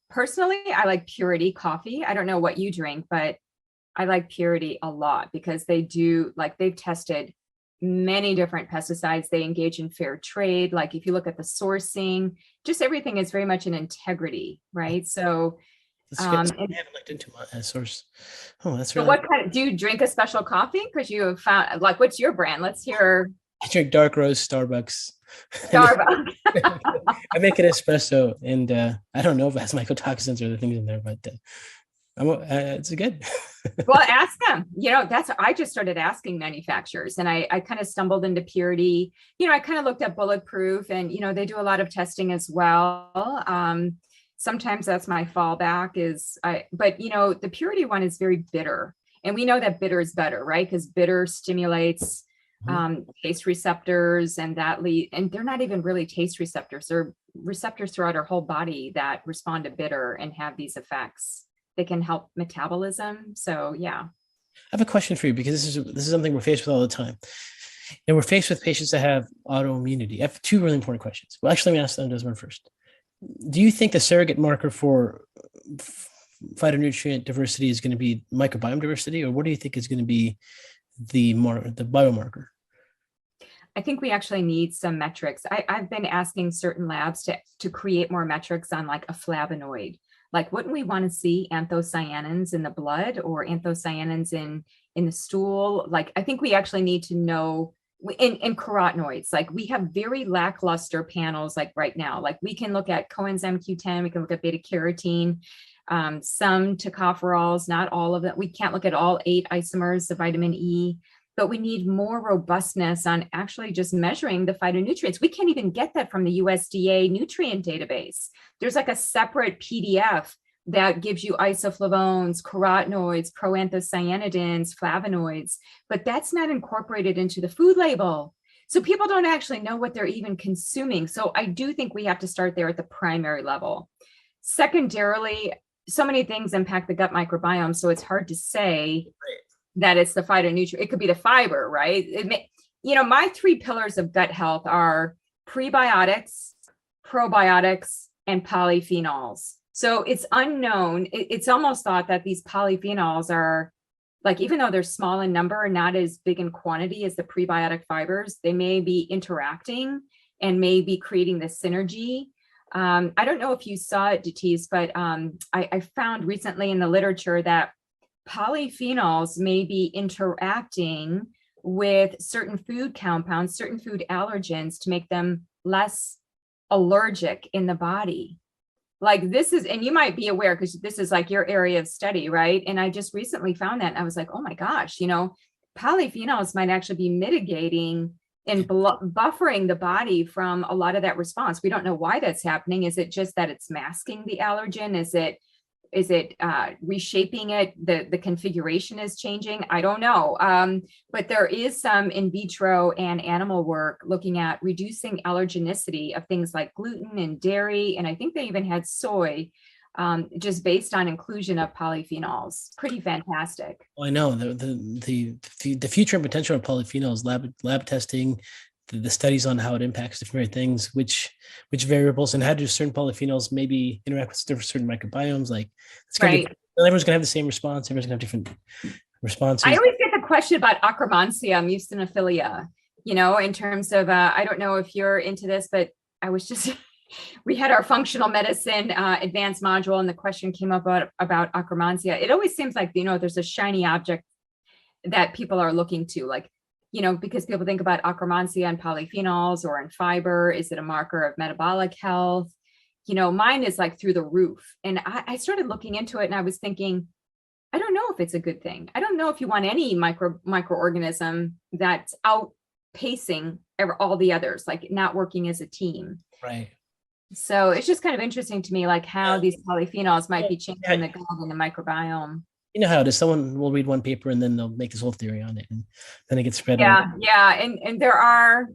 personally, I like Purity coffee. I don't know what you drink, but I like Purity a lot, because they've tested many different pesticides. They engage in fair trade. Like if you look at the sourcing, just everything is very much in integrity, right? So I haven't looked into my source. Oh, that's really. So what do you drink a special coffee? Because you have found, like, what's your brand? Let's hear. I drink dark roast Starbucks. Starbucks. I make it espresso, and I don't know if it has mycotoxins or the things in there, but it's good. Well, ask them. I just started asking manufacturers, and I kind of stumbled into Purity. I kind of looked at Bulletproof, and they do a lot of testing as well. Sometimes that's my fallback but the Purity one is very bitter, and we know that bitter is better, right? Because bitter stimulates taste receptors, and and they're not even really taste receptors. They're receptors throughout our whole body that respond to bitter and have these effects. They can help metabolism. So yeah. I have a question for you, because this is something we're faced with all the time. And we're faced with patients that have autoimmunity. I have two really important questions. Well, actually, let me ask them this one first. Do you think the surrogate marker for phytonutrient diversity is going to be microbiome diversity, or what do you think is going to be the biomarker? I think we actually need some metrics. I've been asking certain labs to create more metrics on like a flavonoid. Like, wouldn't we want to see anthocyanins in the blood or anthocyanins in the stool? Like, I think we actually need to know in carotenoids. Like, we have very lackluster panels like right now. Like, we can look at coenzyme Q10, we can look at beta carotene, some tocopherols, not all of them. We can't look at all 8 isomers of vitamin E, but we need more robustness on actually just measuring the phytonutrients. We can't even get that from the USDA nutrient database. There's like a separate PDF that gives you isoflavones, carotenoids, proanthocyanidins, flavonoids, but that's not incorporated into the food label. So people don't actually know what they're even consuming. So I do think we have to start there at the primary level. Secondarily, so many things impact the gut microbiome, so it's hard to say that it's the phytonutrient. It could be the fiber, right? My 3 pillars of gut health are prebiotics, probiotics, and polyphenols. So it's unknown. It's almost thought that these polyphenols are like, even though they're small in number, not as big in quantity as the prebiotic fibers, they may be interacting and may be creating this synergy. I don't know if you saw it, Datis, but I found recently in the literature that polyphenols may be interacting with certain food compounds, certain food allergens to make them less allergic in the body. Like, this is, and you might be aware because this is like your area of study, right? And I just recently found that and I was like, oh my gosh, polyphenols might actually be mitigating and buffering the body from a lot of that response. We don't know why that's happening. Is it just that it's masking the allergen? Is it reshaping it? The configuration is changing. I don't know. But there is some in vitro and animal work looking at reducing allergenicity of things like gluten and dairy. And I think they even had soy, just based on inclusion of polyphenols. Pretty fantastic. Well, I know the future and potential of polyphenols, lab testing, the studies on how it impacts different things, which variables, and how do certain polyphenols maybe interact with certain microbiomes. Like, it's gonna Right. everyone's gonna have the same response. Everyone's gonna have different responses. I always get the question about Akkermansia mucinophilia, in terms of, I don't know if you're into this, but I was just, we had our functional medicine advanced module and the question came up about Akkermansia. It always seems like, there's a shiny object that people are looking to, like, because people think about Akkermansia and polyphenols or in fiber. Is it a marker of metabolic health? Mine is like through the roof. And I started looking into it and I was thinking, I don't know if it's a good thing. I don't know if you want any microorganism that's outpacing all the others, like not working as a team. Right. So it's just kind of interesting to me, like how these polyphenols might be changing the gut and the microbiome. You know how it is. Someone will read one paper and then they'll make this whole theory on it, and then it gets spread. Yeah, and there are,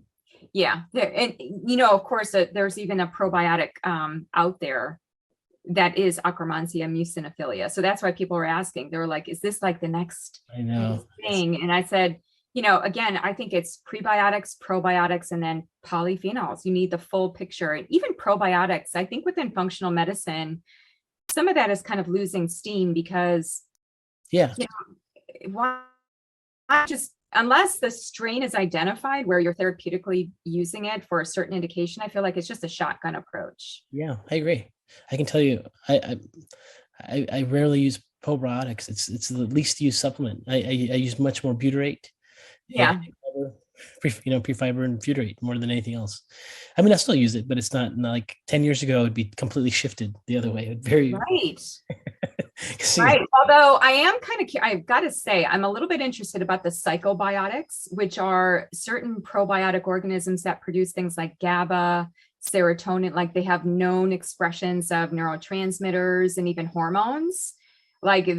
and of course, there's even a probiotic out there that is Akkermansia mucinophilia. So that's why people were asking. They were like, "Is this like the next thing?" And I said, again, I think it's prebiotics, probiotics, and then polyphenols. You need the full picture. And even probiotics, I think within functional medicine, some of that is kind of losing steam because why just, unless the strain is identified where you're therapeutically using it for a certain indication, I feel like it's just a shotgun approach. Yeah, I agree. I can tell you, I rarely use probiotics. It's the least used supplement. I use much more butyrate. Yeah. Pre-fiber and butyrate more than anything else. I mean, I still use it, but it's not like 10 years ago, it'd be completely shifted the other way. Very right. Right. Although I am kind of, I've got to say, I'm a little bit interested about the psychobiotics, which are certain probiotic organisms that produce things like GABA, serotonin, like they have known expressions of neurotransmitters and even hormones. Like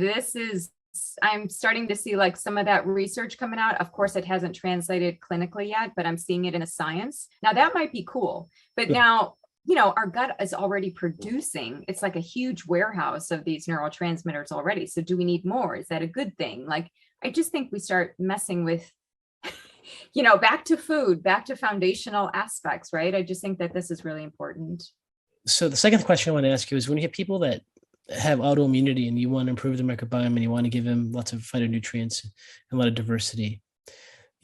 I'm starting to see like some of that research coming out. Of course, it hasn't translated clinically yet, but I'm seeing it in a science. Now that might be cool. But now, our gut is already producing, it's like a huge warehouse of these neurotransmitters already. So do we need more? Is that a good thing? Like, I just think we start messing with Back to food, back to foundational aspects, right? I just think that this is really important. So the second question I want to ask you is when you have people that have autoimmunity and you want to improve their microbiome and you want to give them lots of phytonutrients and a lot of diversity,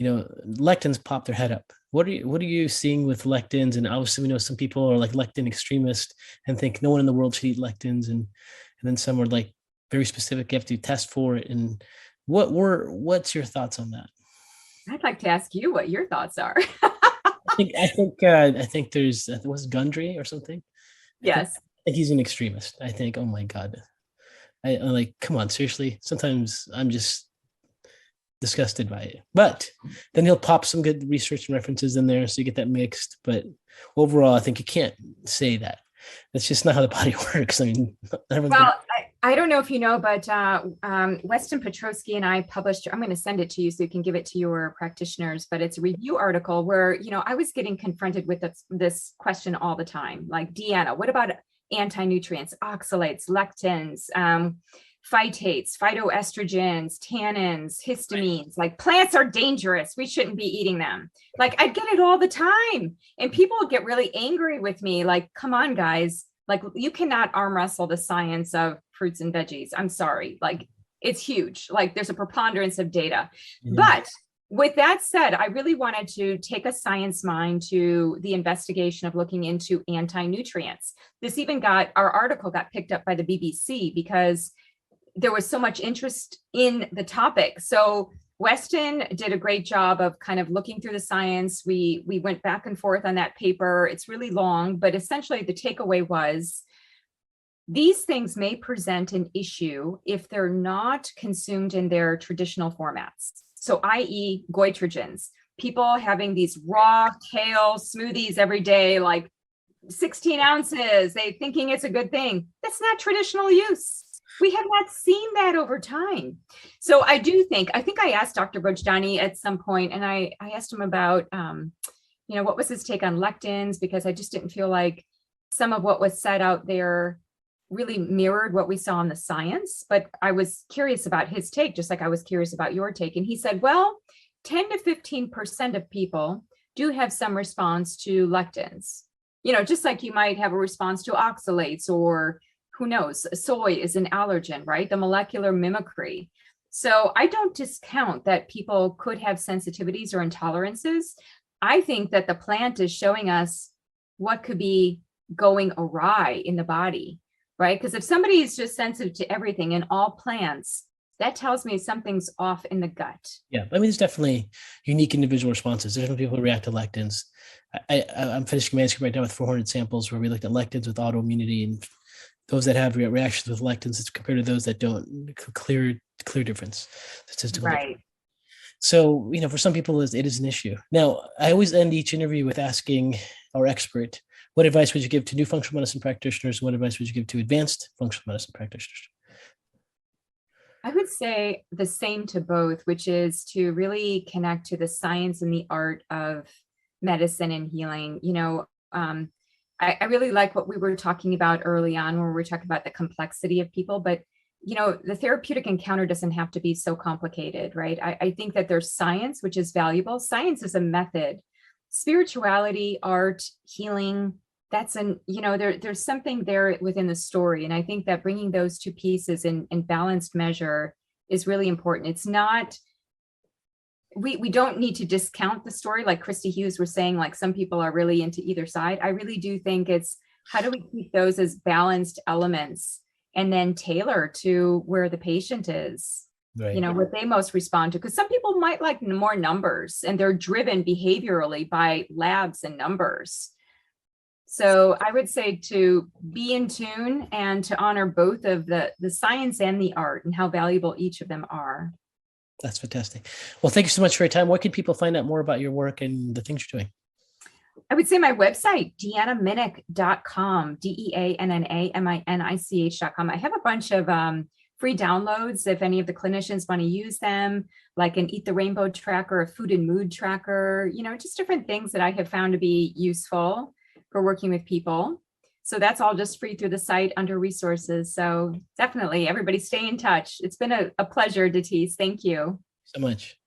lectins pop their head up. What are you seeing with lectins? And obviously we know some people are like lectin extremists and think no one in the world should eat lectins. And then some are like very specific, you have to test for it. And what's your thoughts on that? I'd like to ask you what your thoughts are. I think there's was Gundry or something. Yes. I think he's an extremist. I think, oh my God. I'm like, come on, seriously. Sometimes I'm just disgusted by it. But then he'll pop some good research and references in there, so you get that mixed. But overall, I think you can't say that. That's just not how the body works. I mean, well, I don't know if you know, but Weston Petrosky and I published, I'm going to send it to you so you can give it to your practitioners, but it's a review article where, I was getting confronted with this question all the time. Like, Deanna, what about anti-nutrients, oxalates, lectins, phytates, phytoestrogens, tannins, histamines? Like, plants are dangerous. We shouldn't be eating them. Like, I get it all the time. And people get really angry with me. Like, come on, guys. Like, you cannot arm wrestle the science of fruits and veggies. I'm sorry. Like, it's huge. Like, there's a preponderance of data. Mm-hmm. But with that said, I really wanted to take a science mind to the investigation of looking into anti-nutrients. Our article got picked up by the BBC because there was so much interest in the topic. So Weston did a great job of kind of looking through the science. We went back and forth on that paper. It's really long, but essentially the takeaway was these things may present an issue if they're not consumed in their traditional formats. So, i.e., goitrogens, people having these raw kale smoothies every day, like 16 ounces, they thinking it's a good thing. That's not traditional use. We have not seen that over time. So I think I asked Dr. Bojdani at some point, and I asked him about, what was his take on lectins, because I just didn't feel like some of what was said out there really mirrored what we saw in the science. But I was curious about his take, just like I was curious about your take. And he said, well, 10 to 15% of people do have some response to lectins, just like you might have a response to oxalates, or who knows, soy is an allergen, right? The molecular mimicry. So I don't discount that people could have sensitivities or intolerances. I think that the plant is showing us what could be going awry in the body, right? Because if somebody is just sensitive to everything in all plants, that tells me something's off in the gut. Yeah, I mean, there's definitely unique individual responses. There's some people who react to lectins. I'm finishing my manuscript right now with 400 samples where we looked at lectins with autoimmunity, and those that have reactions with lectins as compared to those that don't, clear difference, statistical right. Difference. So, for some people, it is an issue. Now, I always end each interview with asking our expert, what advice would you give to new functional medicine practitioners? What advice would you give to advanced functional medicine practitioners? I would say the same to both, which is to really connect to the science and the art of medicine and healing. I really like what we were talking about early on when we were talking about the complexity of people, but the therapeutic encounter doesn't have to be so complicated, right? I think that there's science, which is valuable. Science is a method. Spirituality, art, healing, there's something there within the story. And I think that bringing those two pieces in balanced measure is really important. It's not, we don't need to discount the story. Like Christy Hughes was saying, like some people are really into either side. I really do think it's how do we keep those as balanced elements and then tailor to where the patient is, right. What they most respond to. Because some people might like more numbers and they're driven behaviorally by labs and numbers. So I would say to be in tune and to honor both of the science and the art and how valuable each of them are. That's fantastic. Well, thank you so much for your time. Where can people find out more about your work and the things you're doing? I would say my website, deannaminich.com, DeannaMinich.com. I have a bunch of free downloads if any of the clinicians want to use them, like an Eat the Rainbow tracker, a food and mood tracker, just different things that I have found to be useful for working with people. So that's all just free through the site under resources. So definitely everybody stay in touch. It's been a pleasure, Datis. Thank you so much.